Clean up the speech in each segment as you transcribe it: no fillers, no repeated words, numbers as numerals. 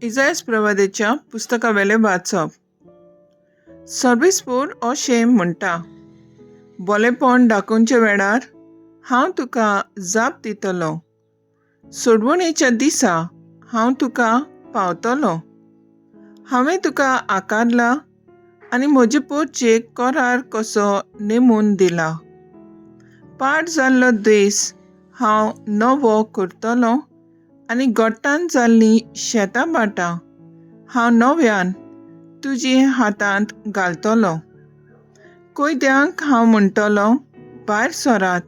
इजायास प्रवादेच्या पुस्तकावेले वाचप. सर्विसपूर अशें म्हणटा, बोलेपण दाखोवचे वेळार हांव तुका जाप दितलो. सोडवणेच्या दिसा हांव तुका पावतलो. हांवें तुका आकारला आनी म्हजे पोरचेक करार कसो नेमून दिला. पाड जाल्लो देस हांव नवो करतलो आनी गोट्टान जाल्लीं शेतां बाटां हांव नव्यान तुजे हातांत घालतलो. कोयद्यांक हांव म्हणटलो, भायर सरात,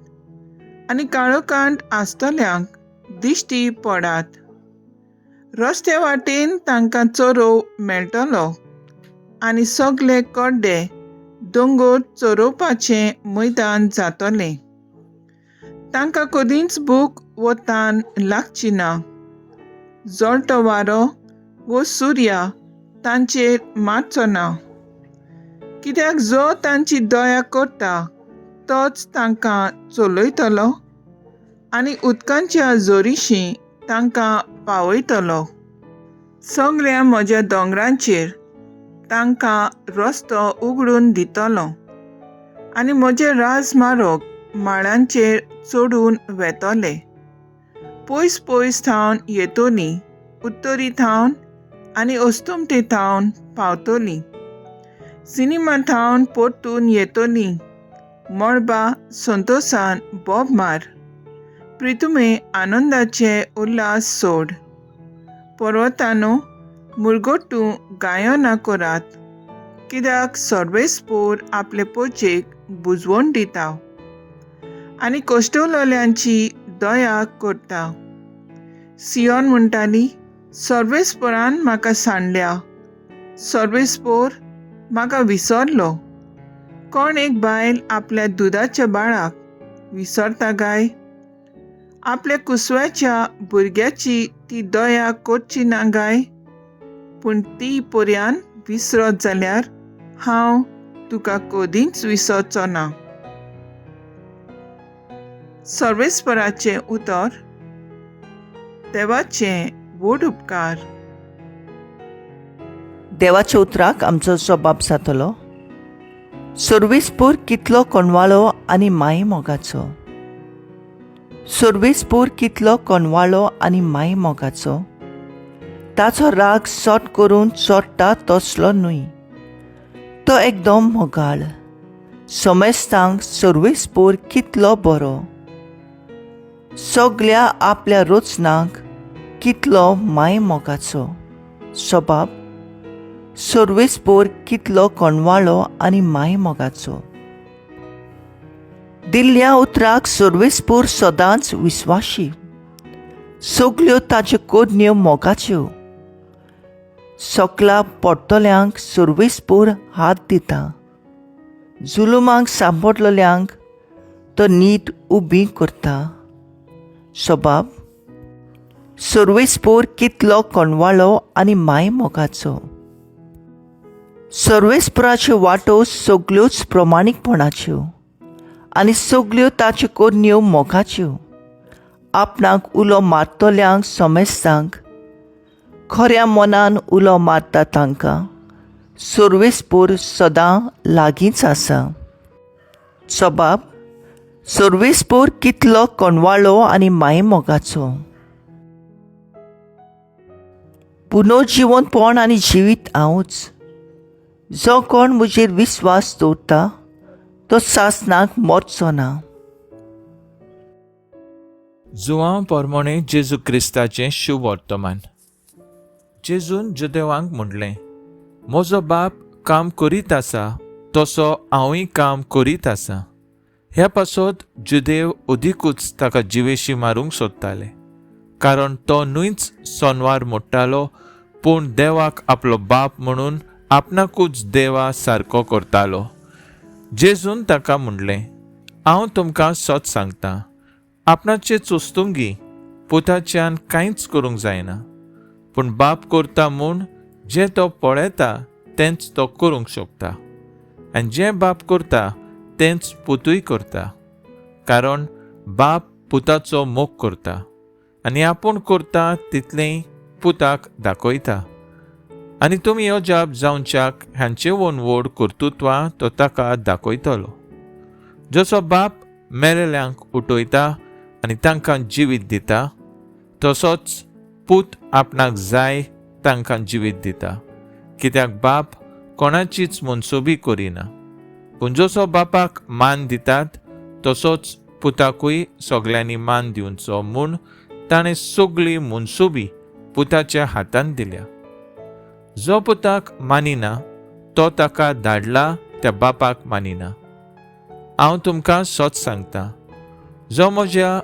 आनी काळोखांत आसतल्यांक दिश्टी पडात. रस्त्या वाटेन तांकां चोरोव मेळटलो आनी सगळे कड्डे दोंगर चोरोवपाचें मैदान जातलें. तांकां कदींच भूक वो तान लागची ना. जळटो वारो वो सुर्या तांचेर मारचो ना. कित्याक जो तांची दया करता तोच तांकां चलयतलो आनी उदकांच्या जोरीशीं तांकां पावयतलो. सगळ्या म्हज्या दोंगरांचेर तांकां रस्तो उगडून दितलो आनी म्हजे राजमार्ग माळांचेर चडून वेतले. पयस पयस थावन येतलीं, उत्तरी थावन आनी अस्तुमते थावन पावतलीं. सिनेमा थावन परतून येतलीं. मळबा संतोशान बोब मार. प्रितुमे आनंदाचे उल्हास सोड. पर्वतांनो, मुरगोट्टू गायना करात, कित्याक सर्वेस्पोर आपले पोचेक बुजवण दिता आनी कश्टवलेल्यांची दया करता. सियोन म्हणटाली, सर्वेस्पोरान म्हाका सांडल्या. सर्वेस्पोर म्हाका विसरलो. कोण एक बायल आपल्या दुदाच्या बाळाक विसरता गाय? आपल्या कुसव्याच्या भुरग्याची ती दया करची ना गाय? पूण ती पर्यान विसरत जाल्यार हांव तुका कदींच विसरचो ना. सर्वेस्पराचें उतर. देवाचें व्हड उपकार. देवाच्या उतराक आमचो जबाब जातलो. सर्वेस्पूर कितलो कोणवाळो आनी माय मोगाचो. सर्वेस्पूर कितलो कोणवाळो आनी माय मोगाचो. ताचो राग सोट करून चोडटा तसलो न्हय. तो एकदम मोगाळ. समेस्तांक सर्वेस्पूर कितलो बरो. सगळ्या आपल्या रोचनाक कितलो माय मोगाचो. सबाब. सर्वेस्पोर कितलो कोणवाळो आनी माय मोगाचो. दिल्ल्या उतराक सर्वेस्पोर सदांच विस्वाशी. सगल्यो ताच्यो कोदन्यो मोगाच्यो. सकला पडटल्यांक सर्वेस्पोर हात दिता. जुलुमांक सांपडलेल्यांक तो नीट उबीं करता. सबाब. सर्वेस्पोर कितलो कोणवाळो आनी माय मोगाचो. सर्वेस्पराच्यो वाटो सगल्योच प्रमाणीकपणाच्यो आनी सगल्यो ताच्यो कोदन्यो मोगाच्यो. आपणाक उलो मारतल्यांक समेस्तांक, खऱ्या मनान उलो मारता तांकां सर्वेस्पोर सदां लागींच आसा. सबाब. सर्वेस्पोर कितलो कोणवाळो आनी माय मोगाचो. पुनर्जिवनपण आनी जिवीत हांवूच. जो कोण म्हजेर विस्वास दवरता तो सासनाक मरचो ना. जुवांव पोरमोणे जेजू क्रिस्ताचें शुभ वर्तमान. जेजून जुदेवांक म्हणलें, म्हजो बाप काम करीत आसा तसो हांवूय काम करीत आसा. ह्या पासत जुदेव अदिकूच ताका जिवेशी मारूंक सोदताले, कारण तो न्हूच सोनवार मोडटालो, पूण देवाक आपलो बाप म्हणून आपणाकूच देवा सारको करतालो. जेजून ताका म्हणलें, हांव तुमकां सत सांगतां, आपणाचे चुस्तुंगी पुताच्यान कांयच करूंक जायना, पूण बाप करता म्हूण जें तो पळयता तेंच तो करूंक शकता. आनी जें बाप करता तेंच पुतूय करता, कारण बाप पुताचो मोग करता आनी आपूण करता तितलें पुताक दाखयता आनी तुमी अजाप जावच्याक हांचे वनवड कर्तुत्वां तो ताका दाखयतलो. जसो बाप मेलेल्यांक उठयता आनी तांकां जिवीत दिता, तसोच पूत आपणाक जाय तांकां जिवीत दिता, कित्याक बाप कोणाचीच मनसुबी करिना. पूण जसो बापाक मान दितात तसोच पुताकूय सगल्यांनी मान दिवचो म्हूण ताणें सगळी मनसुबी पुताच्या हातांत दिल्या. जो पुताक मानिना तो ताका धाडला त्या बापाक मानिना. हांव तुमकां सच सांगता, जो म्हज्या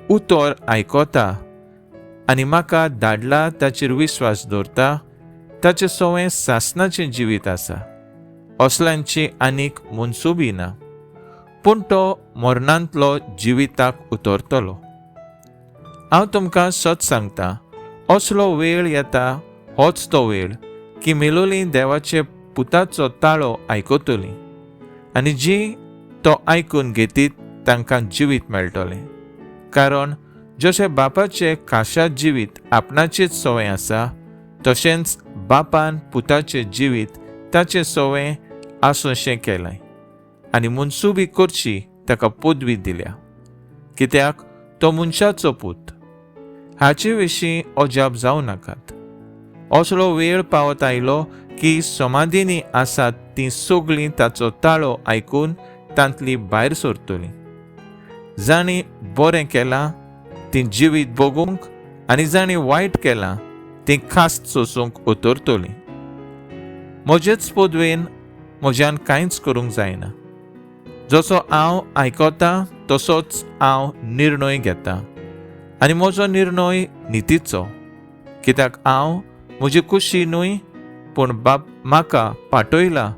उतर आयकता आनी म्हाका धाडला ताचेर विश्वास दवरता, ताचें सवय सासणाचें जिवीत आसा, असल्यांची आनीक मनसुबी ना, पूण तो मरणांतलो जिविताक उतरतलो. हांव तुमकां सच सांगता, असलो वेळ येता, होच तो वेळ की मेलोलीं देवाचे पुताचो ताळो आयकतलीं आनी जीं तो आयकून घेतीत तांकां जिवीत मेळटलें. कारण जशें बापाचें खाशा जिवीत आपणाचेच सवय आसा, तशेंच बापान पुताचें जिवीत ताचे सवय आसूंशें केलें आनी मनसुबी करची ताका पदवी दिल्या, कित्याक तो मनशाचो पूत. हाचे विशीं अजाप जावं नाकात. असलो वेळ पावत आयलो की समाधीनी आसात तीं सगळीं ताचो ताळो आयकून तांतली भायर सरतलीं. जाणीं बरें केलां तीं जिवीत भोगूंक आनी जाणीं वायट केलां तीं खास्त सोसूंक उतरतलीं. म्हजेच पदवेन म्हज्यान कांयच करूंक जायना. जसो हांव आयकतां तसोच हांव निर्णय घेतां आनी म्हजो निर्णय नितीचो, कित्याक हांव म्हजी खुशी न्हय पूण बाप म्हाका पाठयला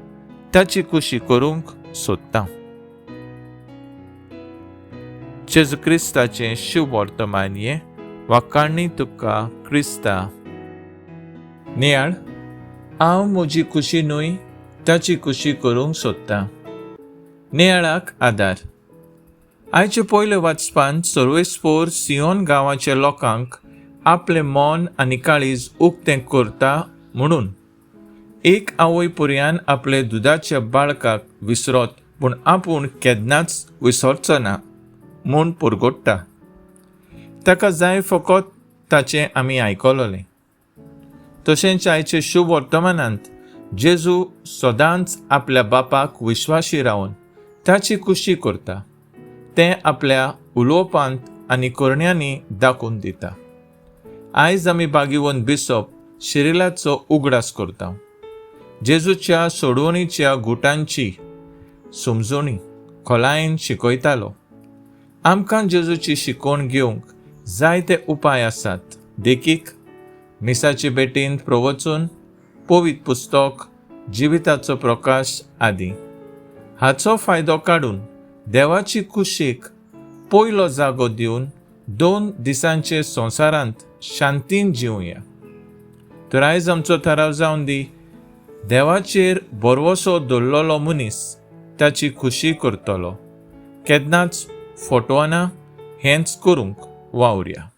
ताची खुशी करूंक सोदतां. जेजू क्रिस्ताचें शुभ वर्तमान हें वाकाणणी तुका क्रिस्ता. नियाळ, हांव म्हजी खुशी न्हय ताची खुशी करूंक सोदतां. नियाळाक आदार. आयचे पयले वाचपांत सर्वेस्पोर सियोन गांवाच्या लोकांक आपलें मन आनी काळीज उक्तें करता म्हणून एक आवय पुरयान आपले दुदाच्या बाळकाक विसरत पूण आपूण केन्नाच विसरचो ना म्हूण पुरगोडटा. ताका जाय फकत ताचें आमी आयकलोलें. तशेंच आयचे शुभ वर्तमानांत जेजू सदांच आपल्या बापाक विश्वासी रावन ताची खुशी करता, तें आपल्या उलोवपांत आनी करण्यांनी दाखोवन दिता. आयज आमी बागीवन बिसप शिरिलाचो उगडास करता. जेजूच्या सोडवणीच्या गुटांची समजणी खोलायेन शिकयतालो. आमकां जेजूची शिकवण घेवंक जायते उपाय आसात, देखीक मिसाची भेटींत प्रवचन, पवित्र पुस्तक, जिविताचो प्रकाश आदी. हाचो फायदो काडून देवाची खुशीक पयलो जागो दिवन 2 दिसांचे संवसारांत शांतीन जिवया. तर आयज आमचो थाराव जावन दी, देवाचेर भरवोसो दवरलोलो मनीस ताची खुशी करतलो, केन्नाच फटवना हेंच करूंक वावुरया.